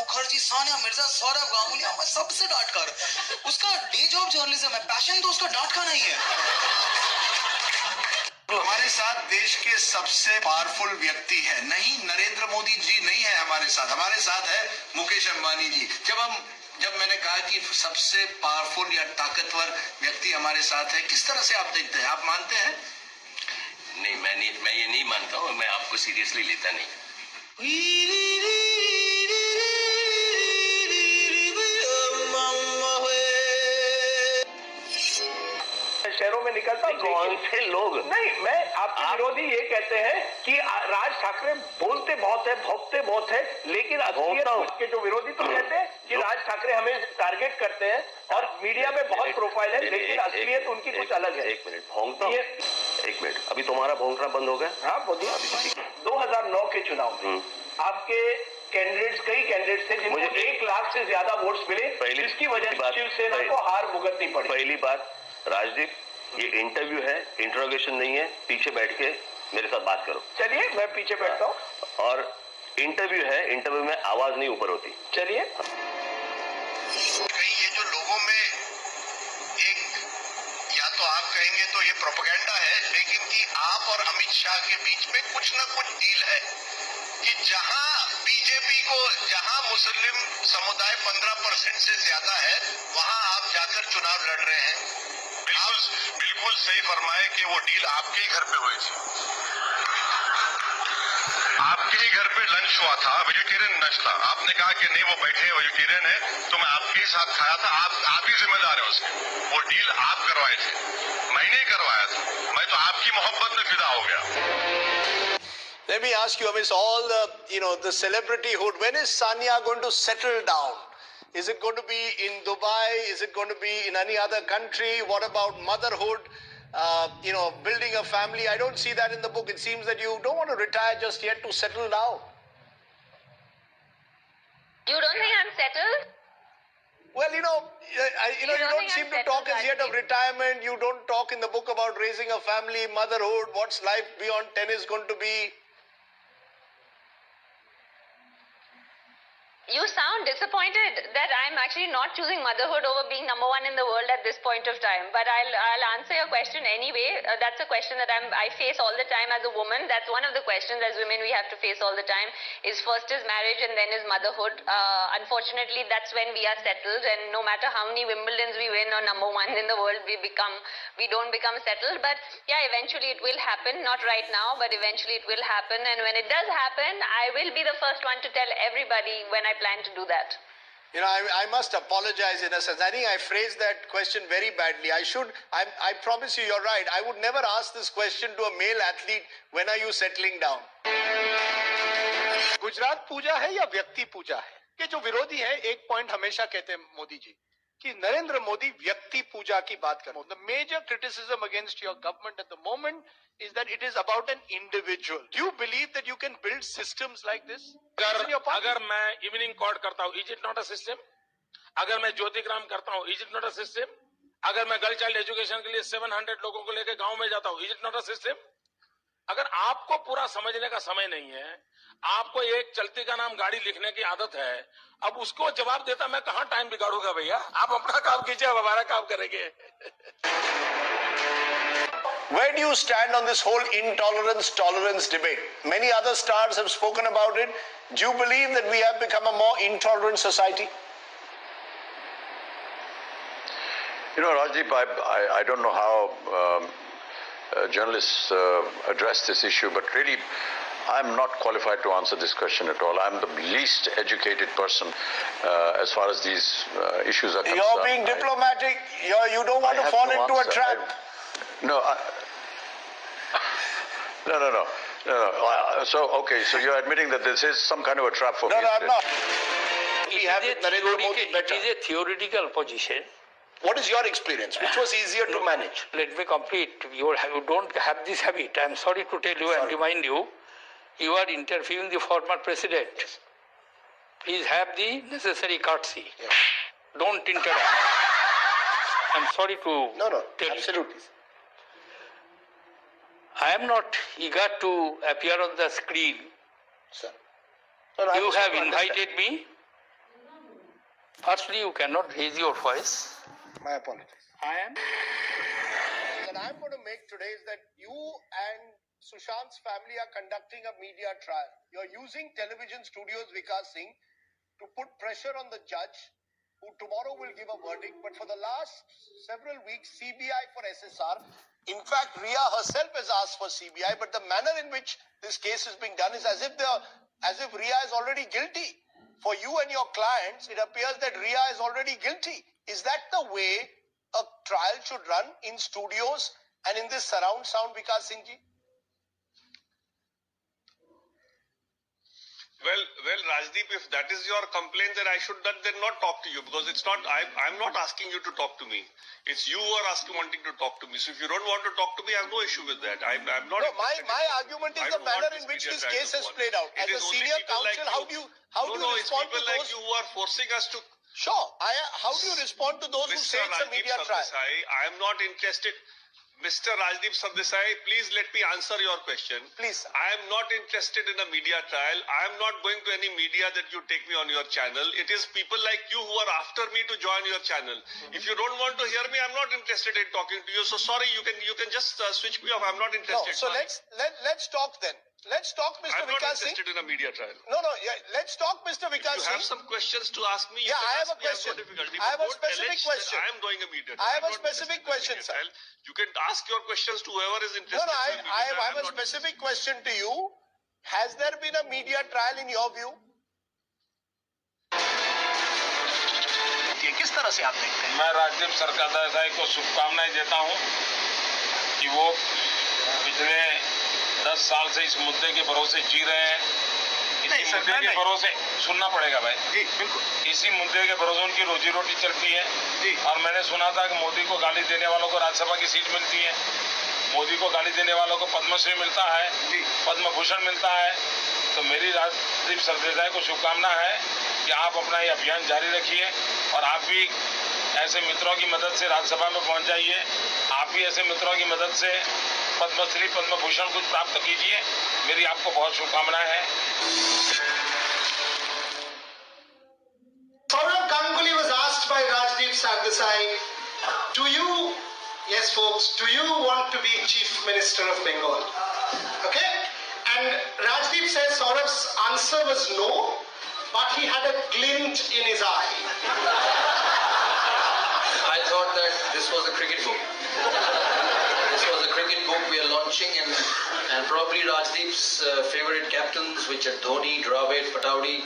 मुखर्जी, सानिया मिर्जा, सौरव गांगुली, मैं सबसे डांट कर। उसका डे जॉब जर्नलिज्म है, पैशन तो उसका डांट खाना ही है। हमारे साथ देश के सबसे पावरफुल व्यक्ति है, नहीं नरेंद्र मोदी जी नहीं है हमारे साथ है मुकेश अंबानी जी। जब मैंने कहा कि सबसे पावरफुल या ताकतवर व्यक्ति हमारे साथ है, किस तरह से आप देखते हैं, आप मानते हैं? नहीं, मैं ये नहीं मानता हूँ, मैं आपको सीरियसली लेता नहीं। शहरों में निकलता हूं, कौन से लोग? नहीं, मैं आपके विरोधी ये कहते हैं कि राज ठाकरे बोलते बहुत है, भौंकते बहुत है, लेकिन असलियत के जो विरोधी तो कहते हैं कि राज ठाकरे हमें टारगेट करते हैं और मीडिया में बहुत प्रोफाइल है, लेकिन असलियत उनकी कुछ अलग है। एक मिनट, भौंकता हूं? एक मिनट, अभी तुम्हारा भौंकना बंद हो गया? हाँ, बोलिए। 2009 के चुनाव में आपके कैंडिडेट्स, कई कैंडिडेट्स थे जिनको 1 लाख से ज्यादा वोट्स मिले, जिसकी वजह से शिवसेना को हार भुगतनी पड़ी। पहली बात, राजदीप, ये इंटरव्यू है, इंट्रोगेशन नहीं है। पीछे बैठ के मेरे साथ बात करो। चलिए, मैं पीछे बैठता हूँ। और इंटरव्यू है, इंटरव्यू में आवाज नहीं ऊपर होती। चलिए। कहीं ये जो लोगों में एक, या तो आप कहेंगे तो ये प्रोपेगेंडा है, लेकिन कि आप और अमित शाह के बीच में कुछ ना कुछ डील है कि जहां बीजेपी को, जहां मुस्लिम समुदाय 15% से ज्यादा है, वहां आप जाकर चुनाव लड़ रहे हैं। बिल्कुल सही फरमाए कि वो डील आपके ही घर पे हुई थी, आपके ही घर पे लंच हुआ था, वेजिटेरियन लंच था। आपने कहा कि नहीं वो बैठे वेजिटेरियन है, तो मैं आपके ही साथ खाया था, आप ही जिम्मेदार है उसके। वो डील आप करवाए थे, मैंने ही करवाया था। मैं तो आपकी मोहब्बत में फिदा हो गया। Let me ask you, amidst all the celebrityhood, when is Sania going to settle down? Is it going to be in Dubai? Is it going to be in any other country? What about motherhood? Building a family? I don't see that in the book. It seems that you don't want to retire just yet to settle down. You don't think I'm settled? Well, you don't seem to talk as yet of retirement. You don't talk in the book about raising a family, motherhood. What's life beyond tennis going to be? You sound disappointed that I'm actually not choosing motherhood over being number one in the world at this point of time. But I'll answer your question anyway. That's a question that I face all the time as a woman. That's one of the questions as women we have to face all the time. First is marriage and then is motherhood. Unfortunately, that's when we are settled. And no matter how many Wimbledons we win or number one in the world, we don't become settled. But yeah, eventually it will happen. Not right now, but eventually it will happen. And when it does happen, I will be the first one to tell everybody when I plan to do that. I must apologize in a sense. I think I phrased that question very badly. I promise you, you're right. I would never ask this question to a male athlete, when are you settling down? Gujarat पूजा है या व्यक्ति पूजा है? कि जो विरोधी है, एक point हमेशा कहते हैं मोदी जी कि नरेंद्र मोदी व्यक्ति पूजा की बात कर रहे हैं। The major criticism against your government at the moment is that it is about an individual. Do you believe that you can build systems like this? अगर मैं इवनिंग कॉर्ड करता हूँ, is it not a system? अगर मैं ज्योतिग्राम करता हूँ, is it not a system? अगर मैं गर्ल चाइल्ड एजुकेशन के लिए 700 लोगों को लेकर गांव में जाता हूँ, is it not a system? अगर आपको पूरा समझने का समय नहीं है, आपको एक चलती का नाम गाड़ी लिखने की आदत है, अब उसको जवाब देता मैं कहां टाइम बिगाड़ूंगा भैया? आप अपना काम कीजिए, हम हमारा काम करेंगे। Where do you stand on this whole intolerance-tolerance debate? Many other stars have spoken about it. Do you believe that we have become a more intolerant society? Rajdeep, I don't know how journalists address this issue, but really I'm not qualified to answer this question at all. I'm the least educated person as far as these issues are concerned. You're being diplomatic. You don't want to fall into a trap. No. So you're admitting that this is some kind of a trap for me. No, I'm not. It is a theoretical position. What is your experience? Which was easier to manage? Let me complete. You don't have this habit. I'm sorry to tell you and remind you, you are interviewing the former president. Yes. Please have the necessary courtesy. Yes. Don't interrupt. I'm sorry to tell absolutely. you. I am not eager to appear on the screen. Sir. You have invited me. Firstly, you cannot raise your voice. My apologies. I am. That I'm going to make today is that you and Sushant's family are conducting a media trial. You're using television studios, Vikas Singh, to put pressure on the judge, who tomorrow will give a verdict. But for the last several weeks, CBI for SSR. In fact, Riya herself has asked for CBI, but the manner in which this case is being done is as if Riya is already guilty. For you and your clients, it appears that Riya is already guilty. Is that the way a trial should run in studios and in this surround sound, Vikas Singh ji? Well, Rajdeep, if that is your complaint, then I should then not talk to you, because it's not. I'm not asking you to talk to me. It's you who are wanting to talk to me. So if you don't want to talk to me, I have no issue with that. I'm not. No, my argument is the manner in which this case has played out. As a senior counsel, how do you respond to people those? like you who are forcing us to. Sure. How do you respond to those who say it's a media trial? I am not interested. Mr. Rajdeep Sardesai, please let me answer your question. Please, sir. I am not interested in a media trial. I am not going to any media that you take me on your channel. It is people like you who are after me to join your channel. If you don't want to hear me, I'm not interested in talking to you. So sorry, you can just switch me off. I'm not interested. No, so let's talk then. Let's talk, Mr. I'm not Vikas Singh. interested in a media trial. No, yeah, let's talk, Mr. Vikas You Singh. have some questions to ask me. Yeah, I have a question. I have a specific question. I am doing a media trial. I have a specific question, sir. You can ask your questions to whoever is interested. No, I have a specific question to you. Has there been a media trial in your view? किस तरह से आप देखते हैं? मैं राजदीप सरदेसाई को शुभकामनाएं देता हूं कि वो पिछले 10 साल से इस मुद्दे के भरोसे जी रहे हैं। इसी मुद्दे के भरोसे सुनना पड़ेगा भाई जी, बिल्कुल। इसी मुद्दे के भरोसे उनकी रोजी रोटी चलती है जी। और मैंने सुना था कि मोदी को गाली देने वालों को राज्यसभा की सीट मिलती है, मोदी को गाली देने वालों को पद्मश्री मिलता है, पद्म भूषण मिलता है। तो मेरी राजदीप सरदेसाई को शुभकामना है कि आप अपना ये अभियान जारी रखिए और आप भी ऐसे मित्रों की मदद से राज्यसभा में पहुंच जाइए। आप भी ऐसे मित्रों की मदद से पद्मश्री पद्म भूषण कुछ प्राप्त कीजिए। मेरी आपको बहुत शुभकामनाएं हैं। Saurav Ganguly was asked by Rajdeep Sardesai, yes folks, do you want to be Chief Minister of Bengal? Okay? And Rajdeep says Saurav's answer was no, but he had a glint in his eye. I thought that this was a cricket book. This was a cricket book we are launching, and probably Rajdeep's favorite captains, which are Dhoni, Dravid, Pataudi,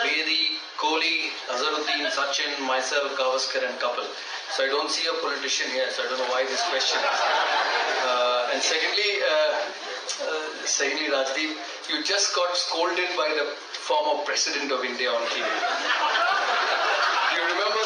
Bedi, Kohli, Azharuddin, Sachin, myself, Gavaskar and Kapil. So I don't see a politician here, so I don't know why this question is. And secondly, Rajdeep, you just got scolded by the former President of India on TV. You remember